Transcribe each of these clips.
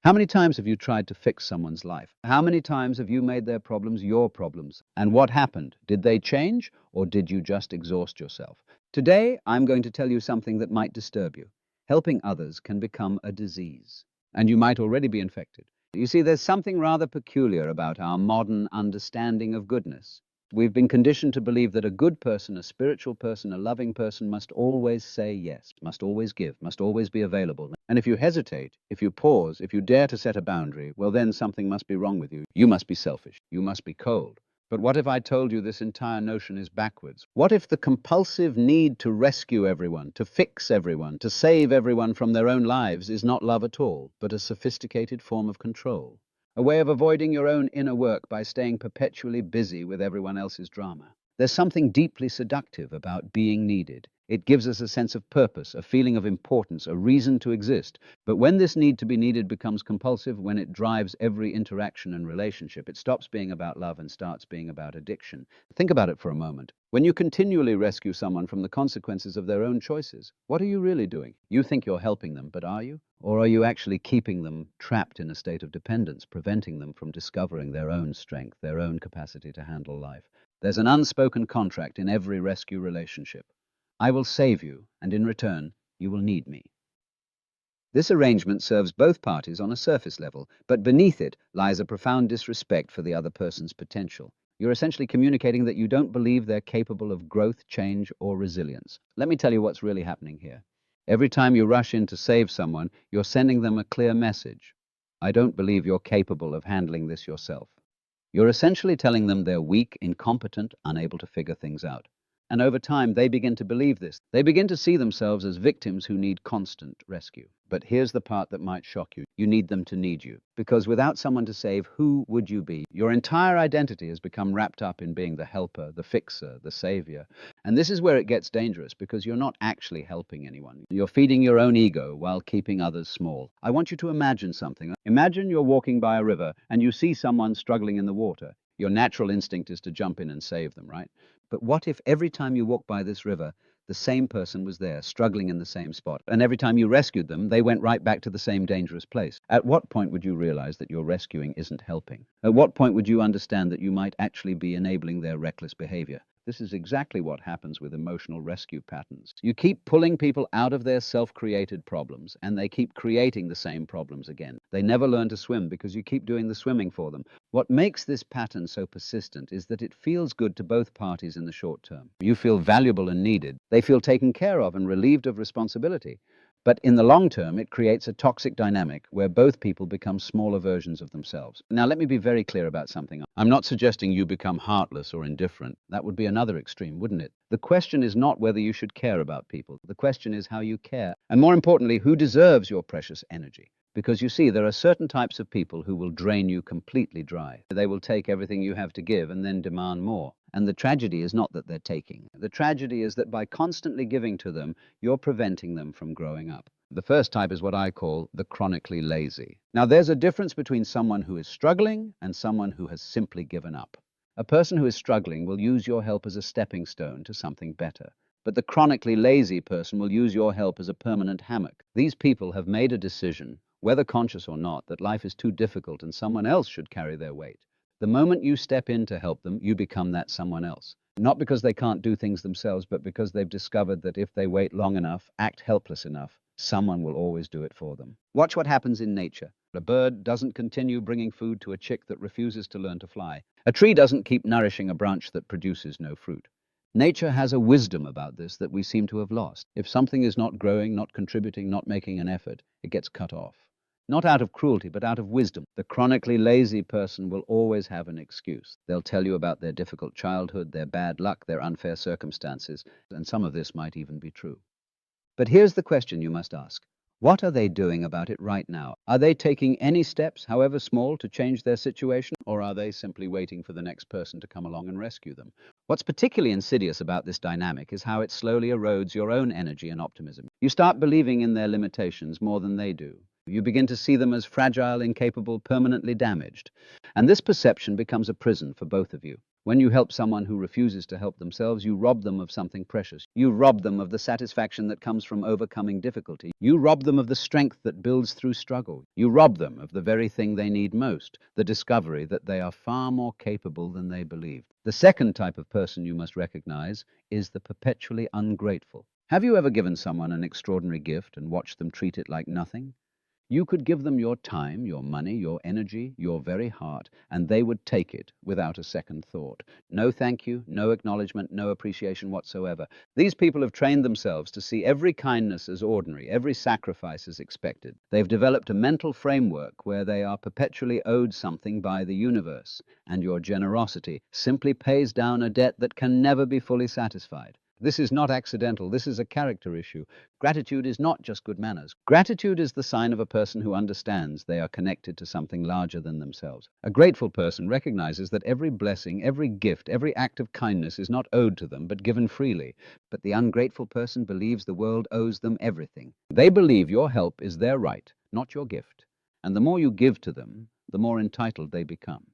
How many times have you tried to fix someone's life? How many times have you made their problems your problems? And what happened? Did they change, or did you just exhaust yourself? Today, I'm going to tell you something that might disturb you. Helping others can become a disease, and you might already be infected. You see, there's something rather peculiar about our modern understanding of goodness. We've been conditioned to believe that a good person, a spiritual person, a loving person must always say yes, must always give, must always be available. And if you hesitate, if you pause, if you dare to set a boundary, well, then something must be wrong with you. You must be selfish. You must be cold. But what if I told you this entire notion is backwards? What if the compulsive need to rescue everyone, to fix everyone, to save everyone from their own lives is not love at all, but a sophisticated form of control? A way of avoiding your own inner work by staying perpetually busy with everyone else's drama. There's something deeply seductive about being needed. It gives us a sense of purpose, a feeling of importance, a reason to exist. But when this need to be needed becomes compulsive, when it drives every interaction and relationship, it stops being about love and starts being about addiction. Think about it for a moment. When you continually rescue someone from the consequences of their own choices, what are you really doing? You think you're helping them, but are you? Or are you actually keeping them trapped in a state of dependence, preventing them from discovering their own strength, their own capacity to handle life? There's an unspoken contract in every rescue relationship. I will save you, and in return, you will need me. This arrangement serves both parties on a surface level, but beneath it lies a profound disrespect for the other person's potential. You're essentially communicating that you don't believe they're capable of growth, change, or resilience. Let me tell you what's really happening here. Every time you rush in to save someone, you're sending them a clear message. I don't believe you're capable of handling this yourself. You're essentially telling them they're weak, incompetent, unable to figure things out. And over time, they begin to believe this. They begin to see themselves as victims who need constant rescue. But here's the part that might shock you. You need them to need you. Because without someone to save, who would you be? Your entire identity has become wrapped up in being the helper, the fixer, the savior. And this is where it gets dangerous, because you're not actually helping anyone. You're feeding your own ego while keeping others small. I want you to imagine something. Imagine you're walking by a river and you see someone struggling in the water. Your natural instinct is to jump in and save them, right? But what if every time you walk by this river, the same person was there, struggling in the same spot, and every time you rescued them, they went right back to the same dangerous place? At what point would you realize that your rescuing isn't helping? At what point would you understand that you might actually be enabling their reckless behavior? This is exactly what happens with emotional rescue patterns. You keep pulling people out of their self-created problems, and they keep creating the same problems again. They never learn to swim because you keep doing the swimming for them. What makes this pattern so persistent is that it feels good to both parties in the short term. You feel valuable and needed. They feel taken care of and relieved of responsibility. But in the long term, it creates a toxic dynamic where both people become smaller versions of themselves. Now, let me be very clear about something. I'm not suggesting you become heartless or indifferent. That would be another extreme, wouldn't it? The question is not whether you should care about people. The question is how you care. And more importantly, who deserves your precious energy? Because you see, there are certain types of people who will drain you completely dry. They will take everything you have to give and then demand more. And the tragedy is not that they're taking. The tragedy is that by constantly giving to them, you're preventing them from growing up. The first type is what I call the chronically lazy. Now, there's a difference between someone who is struggling and someone who has simply given up. A person who is struggling will use your help as a stepping stone to something better. But the chronically lazy person will use your help as a permanent hammock. These people have made a decision, whether conscious or not, that life is too difficult and someone else should carry their weight. The moment you step in to help them, you become that someone else. Not because they can't do things themselves, but because they've discovered that if they wait long enough, act helpless enough, someone will always do it for them. Watch what happens in nature. A bird doesn't continue bringing food to a chick that refuses to learn to fly. A tree doesn't keep nourishing a branch that produces no fruit. Nature has a wisdom about this that we seem to have lost. If something is not growing, not contributing, not making an effort, it gets cut off. Not out of cruelty, but out of wisdom. The chronically lazy person will always have an excuse. They'll tell you about their difficult childhood, their bad luck, their unfair circumstances, and some of this might even be true. But here's the question you must ask. What are they doing about it right now? Are they taking any steps, however small, to change their situation, or are they simply waiting for the next person to come along and rescue them? What's particularly insidious about this dynamic is how it slowly erodes your own energy and optimism. You start believing in their limitations more than they do. You begin to see them as fragile, incapable, permanently damaged. And this perception becomes a prison for both of you. When you help someone who refuses to help themselves, you rob them of something precious. You rob them of the satisfaction that comes from overcoming difficulty. You rob them of the strength that builds through struggle. You rob them of the very thing they need most, the discovery that they are far more capable than they believed. The second type of person you must recognize is the perpetually ungrateful. Have you ever given someone an extraordinary gift and watched them treat it like nothing? You could give them your time, your money, your energy, your very heart, and they would take it without a second thought. No thank you, no acknowledgement, no appreciation whatsoever. These people have trained themselves to see every kindness as ordinary, every sacrifice as expected. They've developed a mental framework where they are perpetually owed something by the universe, and your generosity simply pays down a debt that can never be fully satisfied. This is not accidental. This is a character issue. Gratitude is not just good manners. Gratitude is the sign of a person who understands they are connected to something larger than themselves. A grateful person recognizes that every blessing, every gift, every act of kindness is not owed to them, but given freely. But the ungrateful person believes the world owes them everything. They believe your help is their right, not your gift. And the more you give to them, the more entitled they become.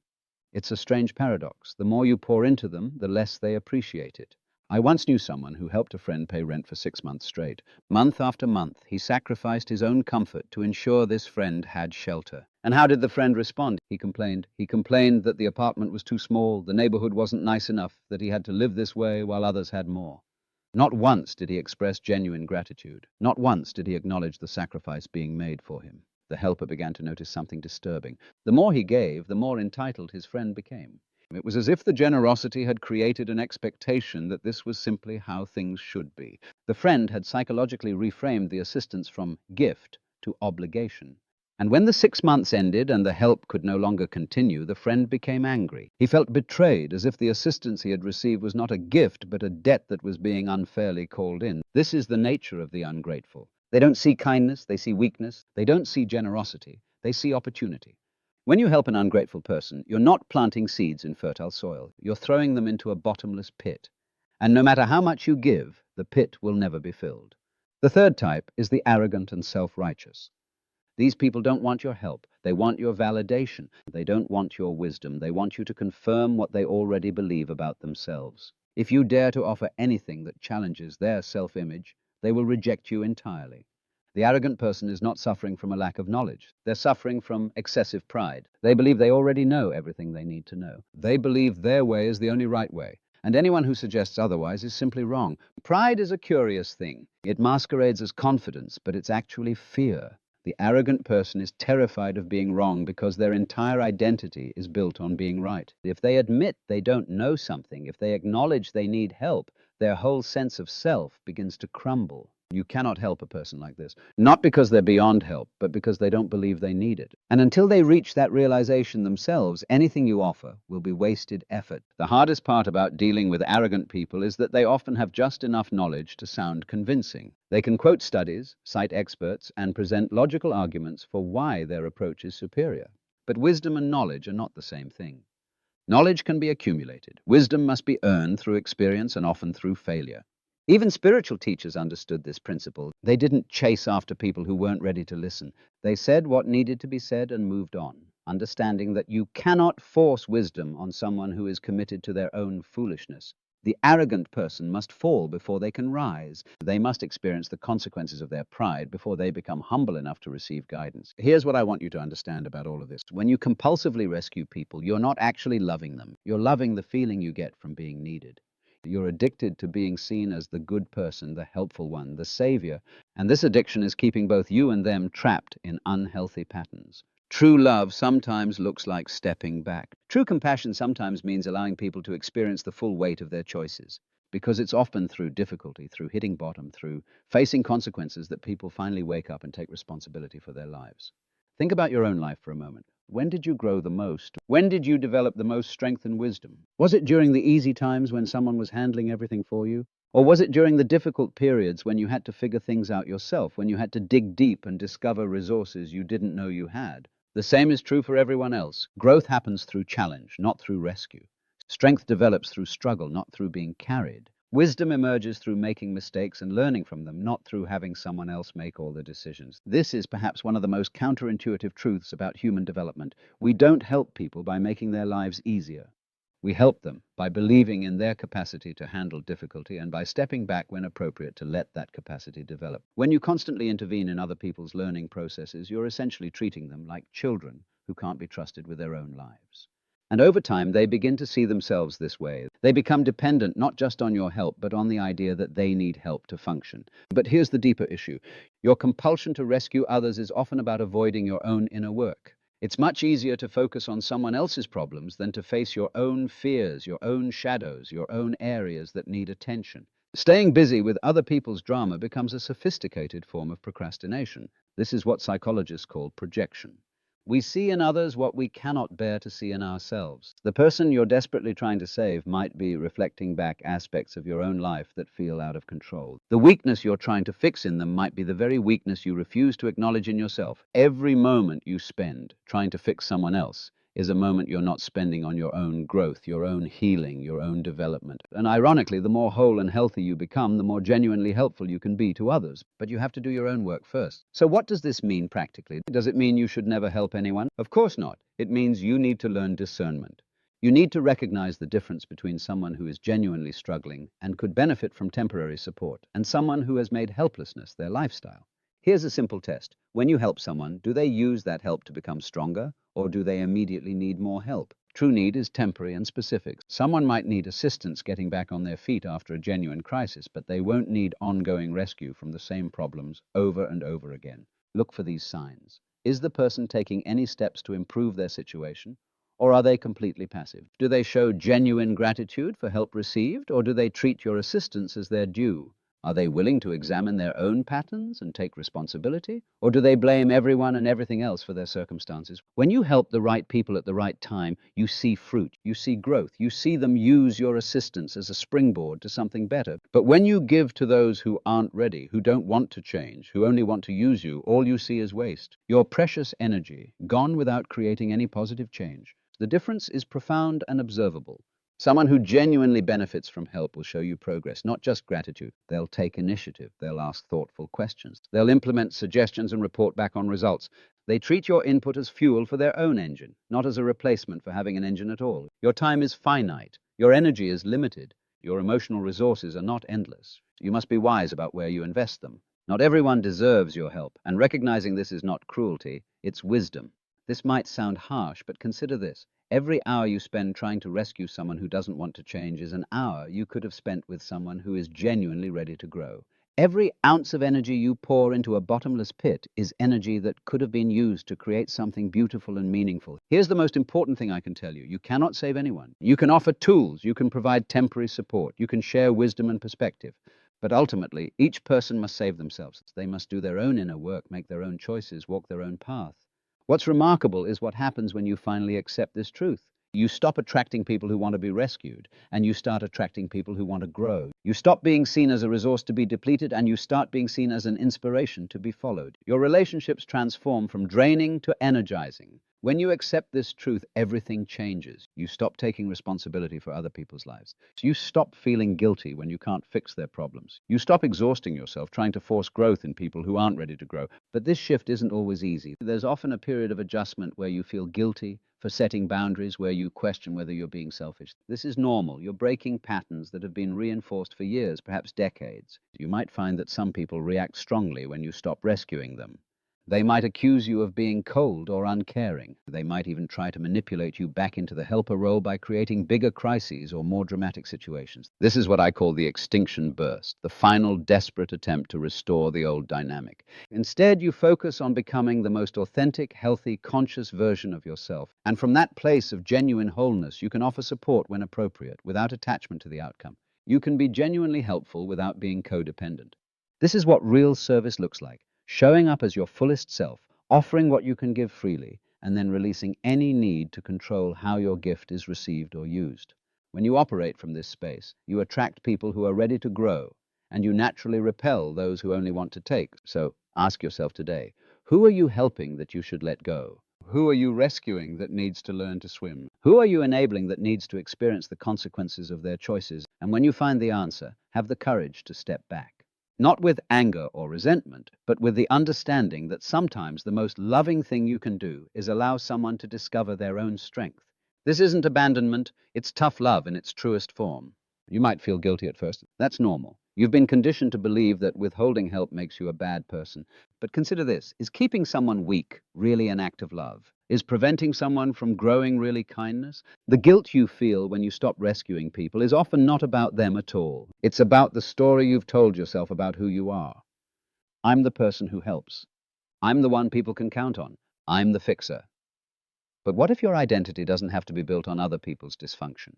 It's a strange paradox. The more you pour into them, the less they appreciate it. I once knew someone who helped a friend pay rent for 6 months straight. Month after month, he sacrificed his own comfort to ensure this friend had shelter. And how did the friend respond? He complained. He complained that the apartment was too small, the neighborhood wasn't nice enough, that he had to live this way while others had more. Not once did he express genuine gratitude. Not once did he acknowledge the sacrifice being made for him. The helper began to notice something disturbing. The more he gave, the more entitled his friend became. It was as if the generosity had created an expectation that this was simply how things should be. The friend had psychologically reframed the assistance from gift to obligation. And when the 6 months ended and the help could no longer continue, the friend became angry. He felt betrayed, as if the assistance he had received was not a gift, but a debt that was being unfairly called in. This is the nature of the ungrateful. They don't see kindness, they see weakness. They don't see generosity, they see opportunity. When you help an ungrateful person, you're not planting seeds in fertile soil. You're throwing them into a bottomless pit. And no matter how much you give, the pit will never be filled. The third type is the arrogant and self-righteous. These people don't want your help. They want your validation. They don't want your wisdom. They want you to confirm what they already believe about themselves. If you dare to offer anything that challenges their self-image, they will reject you entirely. The arrogant person is not suffering from a lack of knowledge. They're suffering from excessive pride. They believe they already know everything they need to know. They believe their way is the only right way, and anyone who suggests otherwise is simply wrong. Pride is a curious thing. It masquerades as confidence, but it's actually fear. The arrogant person is terrified of being wrong because their entire identity is built on being right. If they admit they don't know something, if they acknowledge they need help, their whole sense of self begins to crumble. You cannot help a person like this, not because they're beyond help, but because they don't believe they need it. And until they reach that realization themselves, anything you offer will be wasted effort. The hardest part about dealing with arrogant people is that they often have just enough knowledge to sound convincing. They can quote studies, cite experts, and present logical arguments for why their approach is superior. But wisdom and knowledge are not the same thing. Knowledge can be accumulated. Wisdom must be earned through experience and often through failure. Even spiritual teachers understood this principle. They didn't chase after people who weren't ready to listen. They said what needed to be said and moved on, understanding that you cannot force wisdom on someone who is committed to their own foolishness. The arrogant person must fall before they can rise. They must experience the consequences of their pride before they become humble enough to receive guidance. Here's what I want you to understand about all of this. When you compulsively rescue people, you're not actually loving them. You're loving the feeling you get from being needed. You're addicted to being seen as the good person, the helpful one, the savior, and this addiction is keeping both you and them trapped in unhealthy patterns. True love sometimes looks like stepping back. True compassion sometimes means allowing people to experience the full weight of their choices, because it's often through difficulty, through hitting bottom, through facing consequences that people finally wake up and take responsibility for their lives. Think about your own life for a moment. When did you grow the most? When did you develop the most strength and wisdom? Was it during the easy times when someone was handling everything for you? Or was it during the difficult periods when you had to figure things out yourself, when you had to dig deep and discover resources you didn't know you had? The same is true for everyone else. Growth happens through challenge, not through rescue. Strength develops through struggle, not through being carried. Wisdom emerges through making mistakes and learning from them, not through having someone else make all the decisions. This is perhaps one of the most counterintuitive truths about human development. We don't help people by making their lives easier. We help them by believing in their capacity to handle difficulty and by stepping back when appropriate to let that capacity develop. When you constantly intervene in other people's learning processes, you're essentially treating them like children who can't be trusted with their own lives. And over time, they begin to see themselves this way. They become dependent not just on your help, but on the idea that they need help to function. But here's the deeper issue. Your compulsion to rescue others is often about avoiding your own inner work. It's much easier to focus on someone else's problems than to face your own fears, your own shadows, your own areas that need attention. Staying busy with other people's drama becomes a sophisticated form of procrastination. This is what psychologists call projection. We see in others what we cannot bear to see in ourselves. The person you're desperately trying to save might be reflecting back aspects of your own life that feel out of control. The weakness you're trying to fix in them might be the very weakness you refuse to acknowledge in yourself. Every moment you spend trying to fix someone else is a moment you're not spending on your own growth, your own healing, your own development. And ironically, the more whole and healthy you become, the more genuinely helpful you can be to others. But you have to do your own work first. So what does this mean practically? Does it mean you should never help anyone? Of course not. It means you need to learn discernment. You need to recognize the difference between someone who is genuinely struggling and could benefit from temporary support and someone who has made helplessness their lifestyle. Here's a simple test. When you help someone, do they use that help to become stronger, or do they immediately need more help? True need is temporary and specific. Someone might need assistance getting back on their feet after a genuine crisis, but they won't need ongoing rescue from the same problems over and over again. Look for these signs. Is the person taking any steps to improve their situation, or are they completely passive? Do they show genuine gratitude for help received, or do they treat your assistance as their due? Are they willing to examine their own patterns and take responsibility? Or do they blame everyone and everything else for their circumstances? When you help the right people at the right time, you see fruit, you see growth, you see them use your assistance as a springboard to something better. But when you give to those who aren't ready, who don't want to change, who only want to use you, all you see is waste. Your precious energy, gone without creating any positive change. The difference is profound and observable. Someone who genuinely benefits from help will show you progress, not just gratitude. They'll take initiative. They'll ask thoughtful questions. They'll implement suggestions and report back on results. They treat your input as fuel for their own engine, not as a replacement for having an engine at all. Your time is finite. Your energy is limited. Your emotional resources are not endless. You must be wise about where you invest them. Not everyone deserves your help, and recognizing this is not cruelty, it's wisdom. This might sound harsh, but consider this. Every hour you spend trying to rescue someone who doesn't want to change is an hour you could have spent with someone who is genuinely ready to grow. Every ounce of energy you pour into a bottomless pit is energy that could have been used to create something beautiful and meaningful. Here's the most important thing I can tell you. You cannot save anyone. You can offer tools. You can provide temporary support. You can share wisdom and perspective. But ultimately, each person must save themselves. They must do their own inner work, make their own choices, walk their own path. What's remarkable is what happens when you finally accept this truth. You stop attracting people who want to be rescued, and you start attracting people who want to grow. You stop being seen as a resource to be depleted, and you start being seen as an inspiration to be followed. Your relationships transform from draining to energizing. When you accept this truth, everything changes. You stop taking responsibility for other people's lives. You stop feeling guilty when you can't fix their problems. You stop exhausting yourself trying to force growth in people who aren't ready to grow. But this shift isn't always easy. There's often a period of adjustment where you feel guilty for setting boundaries, where you question whether you're being selfish. This is normal. You're breaking patterns that have been reinforced for years, perhaps decades. You might find that some people react strongly when you stop rescuing them. They might accuse you of being cold or uncaring. They might even try to manipulate you back into the helper role by creating bigger crises or more dramatic situations. This is what I call the extinction burst, the final desperate attempt to restore the old dynamic. Instead, you focus on becoming the most authentic, healthy, conscious version of yourself. And from that place of genuine wholeness, you can offer support when appropriate, without attachment to the outcome. You can be genuinely helpful without being codependent. This is what real service looks like. Showing up as your fullest self, offering what you can give freely, and then releasing any need to control how your gift is received or used. When you operate from this space, you attract people who are ready to grow, and you naturally repel those who only want to take. So ask yourself today, who are you helping that you should let go? Who are you rescuing that needs to learn to swim? Who are you enabling that needs to experience the consequences of their choices? And when you find the answer, have the courage to step back. Not with anger or resentment, but with the understanding that sometimes the most loving thing you can do is allow someone to discover their own strength. This isn't abandonment, it's tough love in its truest form. You might feel guilty at first. That's normal. You've been conditioned to believe that withholding help makes you a bad person. But consider this. Is keeping someone weak really an act of love? Is preventing someone from growing really kindness? The guilt you feel when you stop rescuing people is often not about them at all. It's about the story you've told yourself about who you are. I'm the person who helps. I'm the one people can count on. I'm the fixer. But what if your identity doesn't have to be built on other people's dysfunction?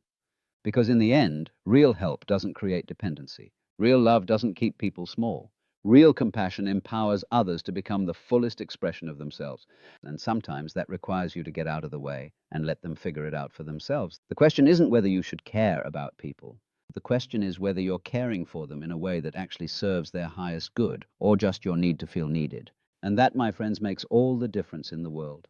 Because in the end, real help doesn't create dependency. Real love doesn't keep people small. Real compassion empowers others to become the fullest expression of themselves. And sometimes that requires you to get out of the way and let them figure it out for themselves. The question isn't whether you should care about people. The question is whether you're caring for them in a way that actually serves their highest good, or just your need to feel needed. And that, my friends, makes all the difference in the world.